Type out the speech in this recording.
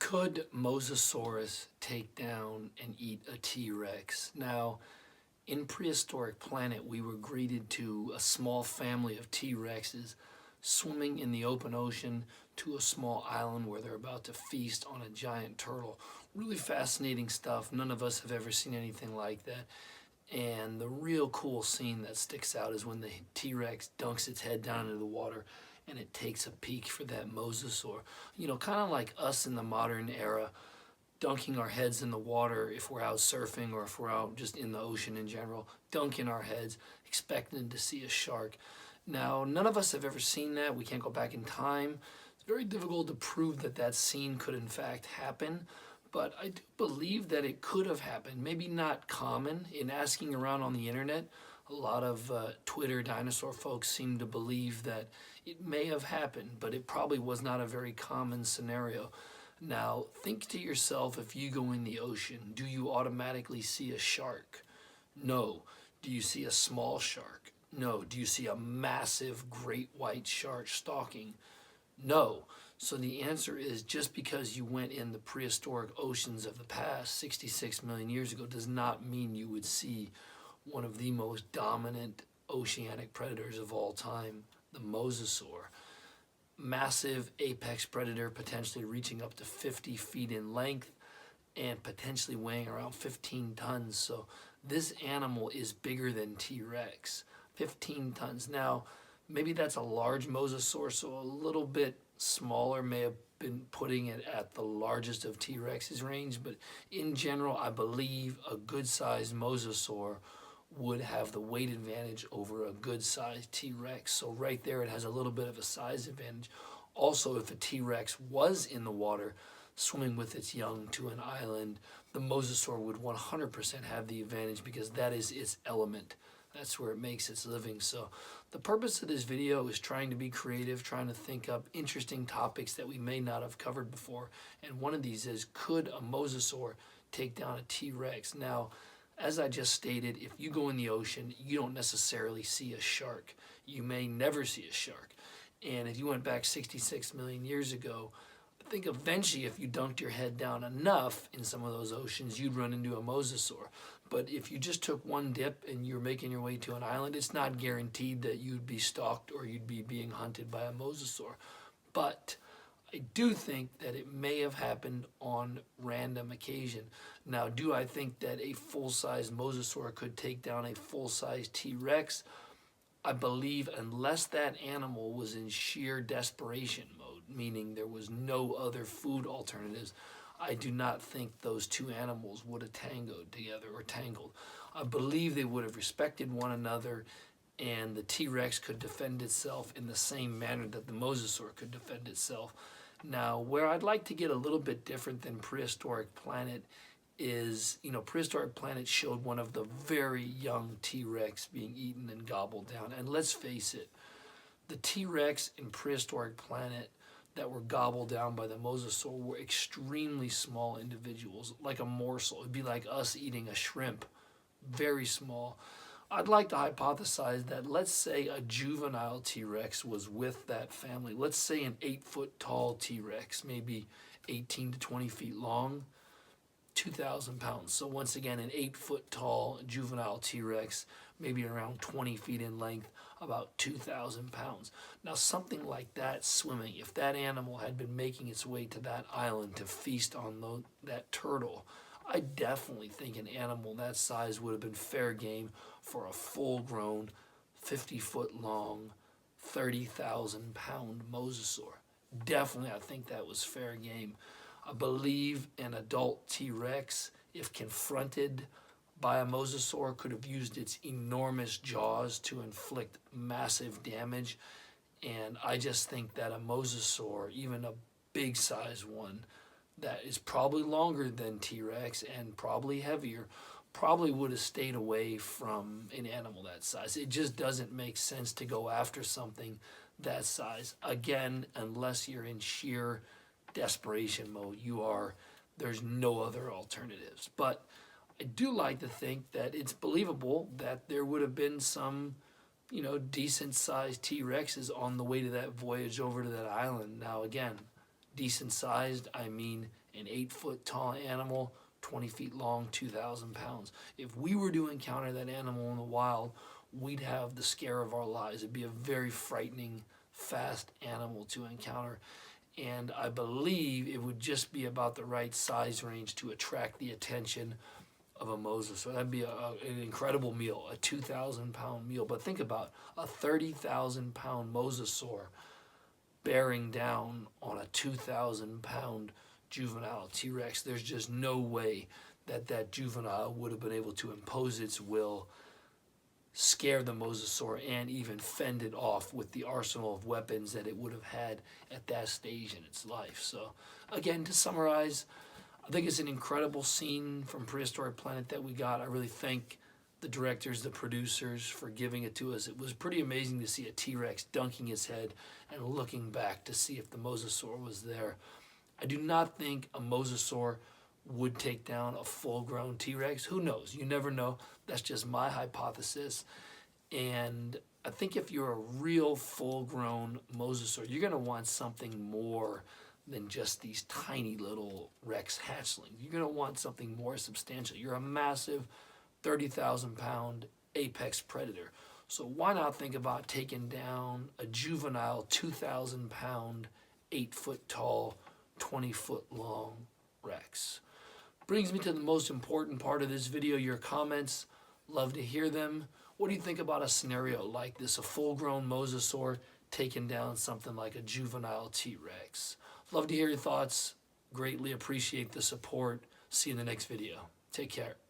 Could Mosasaurus take down and eat a T-Rex? Now, in prehistoric planet, we were greeted to a small family of T-Rexes swimming in the open ocean to a small island where they're about to feast on a giant turtle. Really fascinating stuff. None of us have ever seen anything like that. And the real cool scene that sticks out is when the T-Rex dunks its head down into the water and it takes a peek for that mosasaur. You know, kind of like us in the modern era, dunking our heads in the water if we're out surfing or if we're out just in the ocean in general, dunking our heads, expecting to see a shark. Now, none of us have ever seen that. We can't go back in time. It's very difficult to prove that that scene could in fact happen, but I do believe that it could have happened. Maybe not common. In asking around on the internet, a lot of Twitter dinosaur folks seem to believe that it may have happened, but it probably was not a very common scenario. Now, think to yourself, if you go in the ocean, do you automatically see a shark? No. Do you see a small shark? No. Do you see a massive great white shark stalking? No. So the answer is, just because you went in the prehistoric oceans of the past 66 million years ago does not mean you would see one of the most dominant oceanic predators of all time, the mosasaur. Massive apex predator, potentially reaching up to 50 feet in length and potentially weighing around 15 tons. So this animal is bigger than T-Rex, 15 tons. Now, maybe that's a large mosasaur, so a little bit smaller may have been putting it at the largest of T-Rex's range, but in general, I believe a good-sized mosasaur would have the weight advantage over a good-sized T-Rex. So right there, it has a little bit of a size advantage. Also, if a T-Rex was in the water swimming with its young to an island, the mosasaur would 100% have the advantage because that is its element. That's where it makes its living. So the purpose of this video is trying to be creative, trying to think up interesting topics that we may not have covered before. And one of these is, could a mosasaur take down a T-Rex? Now, as I just stated, if you go in the ocean, you don't necessarily see a shark. You may never see a shark. And if you went back 66 million years ago, I think eventually if you dunked your head down enough in some of those oceans, you'd run into a mosasaur. But if you just took one dip and you're making your way to an island, it's not guaranteed that you'd be stalked or you'd be being hunted by a mosasaur. But I do think that it may have happened on random occasion. Now, do I think that a full-size mosasaur could take down a full-size T-Rex? I believe unless that animal was in sheer desperation mode, meaning there was no other food alternatives, I do not think those two animals would have tangled together or tangled. I believe they would have respected one another, and the T-Rex could defend itself in the same manner that the mosasaur could defend itself. Now, where I'd like to get a little bit different than Prehistoric Planet is, Prehistoric Planet showed one of the very young T-Rex being eaten and gobbled down. And let's face it, the T-Rex in Prehistoric Planet that were gobbled down by the mosasaur were extremely small individuals, like a morsel. It'd be like us eating a shrimp, very small. I'd like to hypothesize that, let's say a juvenile T-Rex was with that family. Let's say an 8-foot tall T-Rex, maybe 18 to 20 feet long, 2,000 pounds. So once again, an 8-foot tall juvenile T-Rex, maybe around 20 feet in length, about 2,000 pounds. Now, something like that swimming, if that animal had been making its way to that island to feast on that turtle, I definitely think an animal that size would have been fair game for a full-grown, 50-foot long, 30,000 pound mosasaur. Definitely, I think that was fair game. I believe an adult T-Rex, if confronted by a mosasaur, could have used its enormous jaws to inflict massive damage. And I just think that a mosasaur, even a big size one, that is probably longer than T-Rex and probably heavier, probably would have stayed away from an animal that size. It just doesn't make sense to go after something that size. Again, unless you're in sheer desperation mode, there's no other alternatives. But I do like to think that it's believable that there would have been some, decent sized T-Rexes on the way to that voyage over to that island. Now again, decent sized, I mean an 8-foot tall animal, 20 feet long, 2,000 pounds. If we were to encounter that animal in the wild, we'd have the scare of our lives. It'd be a very frightening, fast animal to encounter. And I believe it would just be about the right size range to attract the attention of a mosasaur. That'd be an incredible meal, a 2,000-pound meal. But think about a 30,000-pound mosasaur bearing down on a 2,000-pound juvenile T-Rex. There's just no way that that juvenile would have been able to impose its will, scare the mosasaur, and even fend it off with the arsenal of weapons that it would have had at that stage in its life. So again, to summarize, I think it's an incredible scene from Prehistoric Planet that we got. I really thank the directors, the producers for giving it to us. It was pretty amazing to see a T-Rex dunking his head and looking back to see if the mosasaur was there. I do not think a mosasaur would take down a full-grown T-Rex. Who knows? You never know. That's just my hypothesis. And I think if you're a real full-grown mosasaur, you're going to want something more than just these tiny little Rex hatchlings. You're going to want something more substantial. You're a massive 30,000-pound apex predator. So why not think about taking down a juvenile 2,000-pound, 8-foot tall, 20-foot long Rex? Brings me to the most important part of this video, your comments. Love to hear them. What do you think about a scenario like this, a full-grown mosasaur taking down something like a juvenile T-Rex? Love to hear your thoughts. Greatly appreciate the support. See you in the next video. Take care.